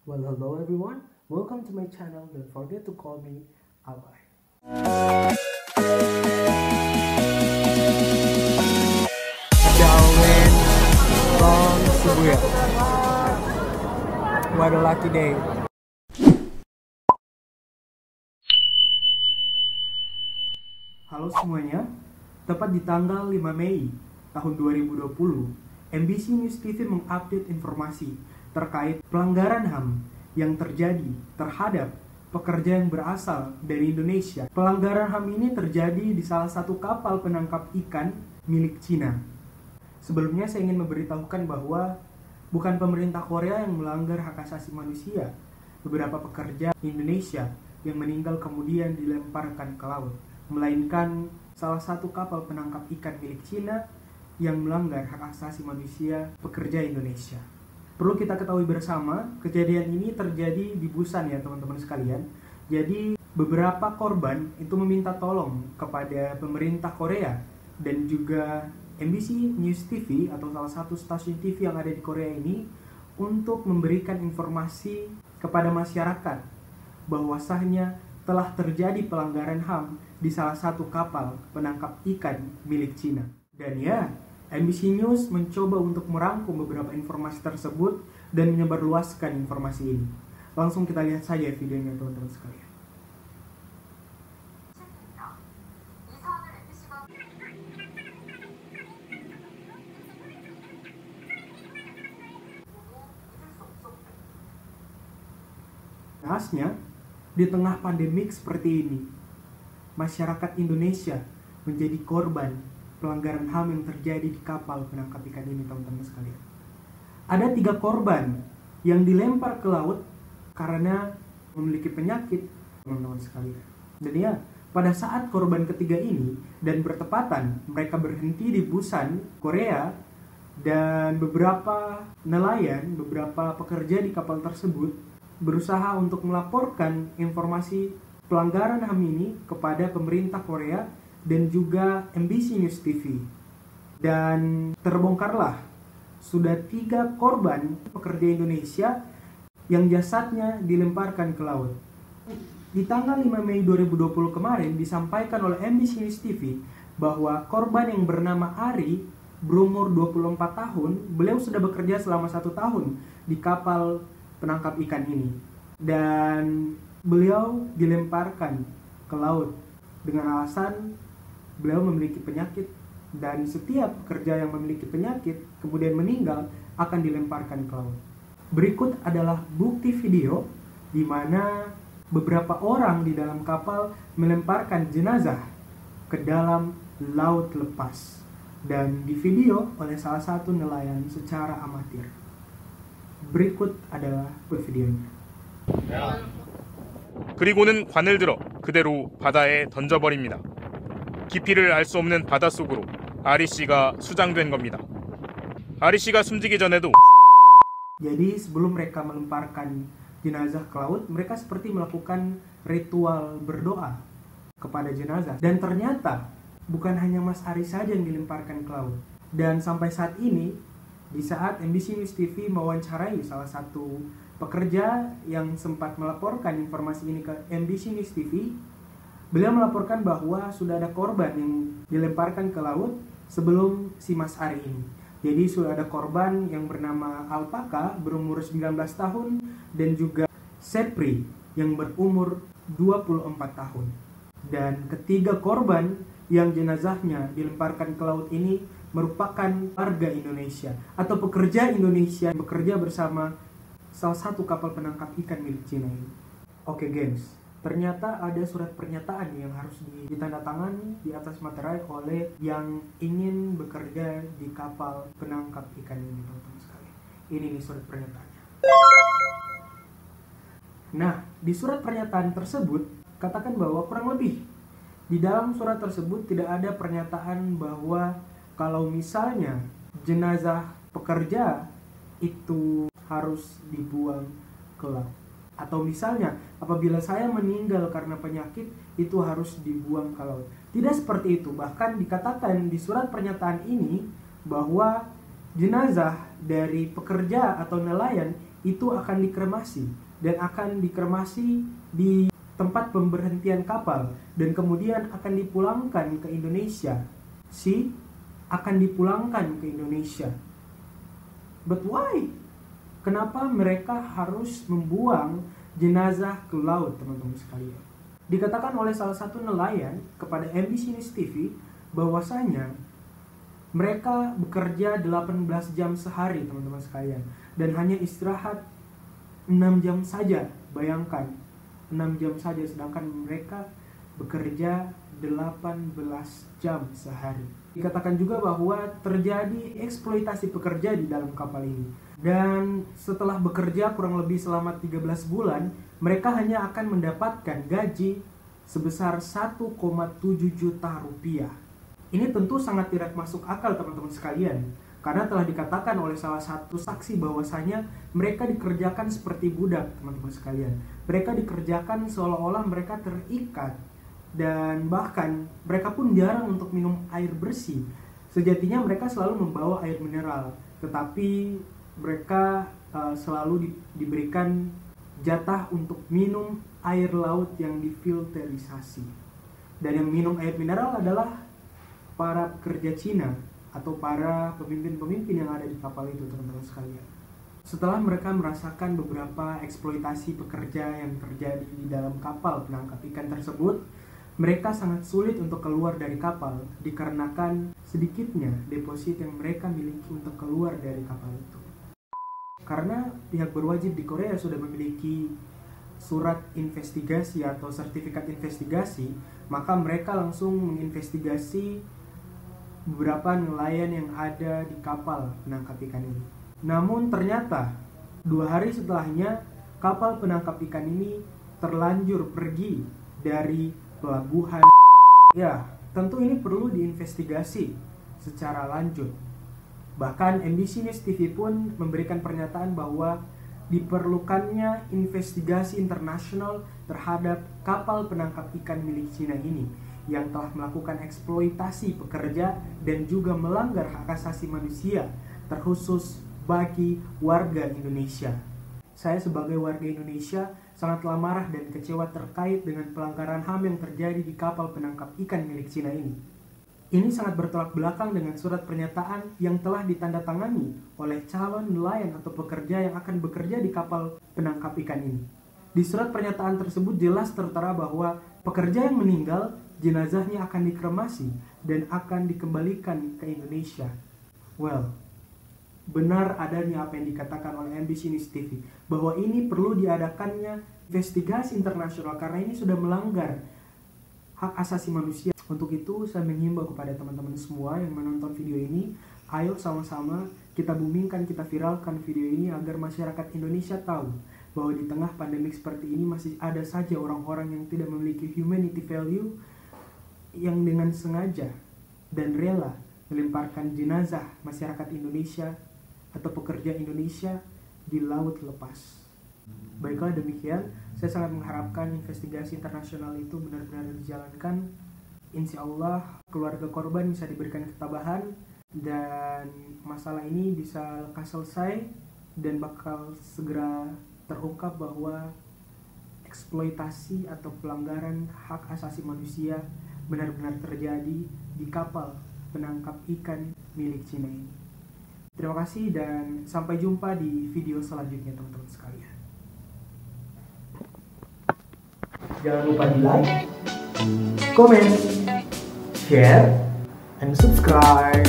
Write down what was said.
Well, hello everyone. Welcome to my channel. Don't forget to call me Abay. Darwin from Shibuya. What a lucky day. Halo semuanya. Tepat di tanggal 5 Mei tahun 2020, MBC News TV mengupdate informasi terkait pelanggaran HAM yang terjadi terhadap pekerja yang berasal dari Indonesia. Pelanggaran HAM ini terjadi di salah satu kapal penangkap ikan milik Cina. Sebelumnya saya ingin memberitahukan bahwa bukan pemerintah Korea yang melanggar hak asasi manusia. Beberapa pekerja Indonesia yang meninggal kemudian dilemparkan ke laut, melainkan salah satu kapal penangkap ikan milik Cina yang melanggar hak asasi manusia pekerja Indonesia. Perlu kita ketahui bersama, kejadian ini terjadi di Busan ya teman-teman sekalian. Jadi beberapa korban itu meminta tolong kepada pemerintah Korea dan juga MBC News TV atau salah satu stasiun TV yang ada di Korea ini untuk memberikan informasi kepada masyarakat bahwasanya telah terjadi pelanggaran HAM di salah satu kapal penangkap ikan milik Cina. Dan ya, MBC News mencoba untuk merangkum beberapa informasi tersebut dan menyebarluaskan informasi ini. Langsung kita lihat saja videonya teman-teman sekalian. Nahasnya, di tengah pandemik seperti ini, masyarakat Indonesia menjadi korban pelanggaran HAM yang terjadi di kapal penangkap ikan ini teman-teman sekalian. Ada 3 korban yang dilempar ke laut karena memiliki penyakit teman-teman sekalian. Dan ya, pada saat korban ketiga ini dan bertepatan mereka berhenti di Busan, Korea, dan beberapa nelayan, beberapa pekerja di kapal tersebut berusaha untuk melaporkan informasi pelanggaran HAM ini kepada pemerintah Korea dan juga MBC News TV. Dan terbongkarlah sudah 3 korban pekerja Indonesia yang jasadnya dilemparkan ke laut. Di tanggal 5 Mei 2020 kemarin disampaikan oleh MBC News TV bahwa korban yang bernama Ari berumur 24 tahun, beliau sudah bekerja selama 1 tahun di kapal penangkap ikan ini. Dan beliau dilemparkan ke laut dengan alasan beliau memiliki penyakit, dan setiap pekerja yang memiliki penyakit kemudian meninggal akan dilemparkan ke laut. Berikut adalah bukti video di mana beberapa orang di dalam kapal melemparkan jenazah ke dalam laut lepas, dan di video oleh salah satu nelayan secara amatir. Berikut adalah videonya. 그리고는 관을 들어 그대로 바다에 던져버립니다. 깊이를 알 수 없는 바닷속으로 아리 씨가 수장된 겁니다. 아리 씨가 숨지기 전에도 Jadi sebelum mereka melemparkan jenazah ke laut, mereka seperti melakukan ritual berdoa kepada jenazah. Dan ternyata bukan hanya Mas Ari saja yang dilemparkan ke laut. Dan sampai saat ini, di saat MBC News TV mewawancarai salah satu pekerja yang sempat melaporkan informasi ini ke MBC News TV, beliau melaporkan bahwa sudah ada korban yang dilemparkan ke laut sebelum si Mas Ari ini. Jadi sudah ada korban yang bernama Alpaka berumur 19 tahun dan juga Sepri yang berumur 24 tahun. Dan ketiga korban yang jenazahnya dilemparkan ke laut ini merupakan warga Indonesia atau pekerja Indonesia yang bekerja bersama salah satu kapal penangkap ikan milik Cina ini. Oke gengs, ternyata ada surat pernyataan yang harus ditandatangani di atas materai oleh yang ingin bekerja di kapal penangkap ikan ini teman-teman sekalian. Ini nih surat pernyataannya. Nah, di surat pernyataan tersebut katakan bahwa kurang lebih di dalam surat tersebut tidak ada pernyataan bahwa kalau misalnya jenazah pekerja itu harus dibuang ke laut. Atau misalnya apabila saya meninggal karena penyakit itu harus dibuang ke laut. Tidak seperti itu. Bahkan dikatakan di surat pernyataan ini bahwa jenazah dari pekerja atau nelayan itu akan dikremasi dan akan dikremasi di tempat pemberhentian kapal dan kemudian akan dipulangkan ke Indonesia. Akan dipulangkan ke Indonesia. But why? Kenapa mereka harus membuang jenazah ke laut, teman-teman sekalian? Dikatakan oleh salah satu nelayan kepada MBC News TV bahwasanya mereka bekerja 18 jam sehari, teman-teman sekalian, dan hanya istirahat 6 jam saja. Bayangkan, 6 jam saja, sedangkan mereka bekerja 18 jam sehari. Dikatakan juga bahwa terjadi eksploitasi pekerja di dalam kapal ini. Dan setelah bekerja kurang lebih selama 13 bulan, mereka hanya akan mendapatkan gaji sebesar 1,7 juta rupiah. Ini tentu sangat tidak masuk akal, teman-teman sekalian, karena telah dikatakan oleh salah satu saksi bahwasanya mereka dikerjakan seperti budak, teman-teman sekalian. Mereka dikerjakan seolah-olah mereka terikat, dan bahkan mereka pun jarang untuk minum air bersih. Sejatinya mereka selalu membawa air mineral, tetapi mereka selalu diberikan jatah untuk minum air laut yang difilterisasi. Dan yang minum air mineral adalah para pekerja Cina atau para pemimpin-pemimpin yang ada di kapal itu, teman-teman sekalian. Setelah mereka merasakan beberapa eksploitasi pekerja yang terjadi di dalam kapal penangkap ikan tersebut, mereka sangat sulit untuk keluar dari kapal dikarenakan sedikitnya deposit yang mereka miliki untuk keluar dari kapal itu. Karena pihak berwajib di Korea sudah memiliki surat investigasi atau sertifikat investigasi, maka mereka langsung menginvestigasi beberapa nelayan yang ada di kapal penangkap ikan ini. Namun ternyata 2 hari setelahnya kapal penangkap ikan ini terlanjur pergi dari pelabuhan. Ya, tentu ini perlu diinvestigasi secara lanjut. Bahkan MBC News TV pun memberikan pernyataan bahwa diperlukannya investigasi internasional terhadap kapal penangkap ikan milik Cina ini yang telah melakukan eksploitasi pekerja dan juga melanggar hak asasi manusia, terkhusus bagi warga Indonesia. Saya sebagai warga Indonesia sangatlah marah dan kecewa terkait dengan pelanggaran HAM yang terjadi di kapal penangkap ikan milik Cina ini. Ini sangat bertolak belakang dengan surat pernyataan yang telah ditandatangani oleh calon nelayan atau pekerja yang akan bekerja di kapal penangkap ikan ini. Di surat pernyataan tersebut jelas tertera bahwa pekerja yang meninggal, jenazahnya akan dikremasi dan akan dikembalikan ke Indonesia. Well, benar adanya apa yang dikatakan oleh MBC News TV, bahwa ini perlu diadakannya investigasi internasional karena ini sudah melanggar hak asasi manusia. Untuk itu saya menghimbau kepada teman-teman semua yang menonton video ini, ayo sama-sama kita boomingkan, kita viralkan video ini agar masyarakat Indonesia tahu bahwa di tengah pandemik seperti ini masih ada saja orang-orang yang tidak memiliki humanity value yang dengan sengaja dan rela melemparkan jenazah masyarakat Indonesia atau pekerja Indonesia di laut lepas. Baiklah, demikian. Saya sangat mengharapkan investigasi internasional itu benar-benar dijalankan. Insya Allah keluarga korban bisa diberikan ketabahan dan masalah ini bisa lekas selesai dan bakal segera terungkap bahwa eksploitasi atau pelanggaran hak asasi manusia benar-benar terjadi di kapal penangkap ikan milik Cina ini. Terima kasih dan sampai jumpa di video selanjutnya, teman-teman sekalian. Jangan lupa di like, comment, share, and subscribe.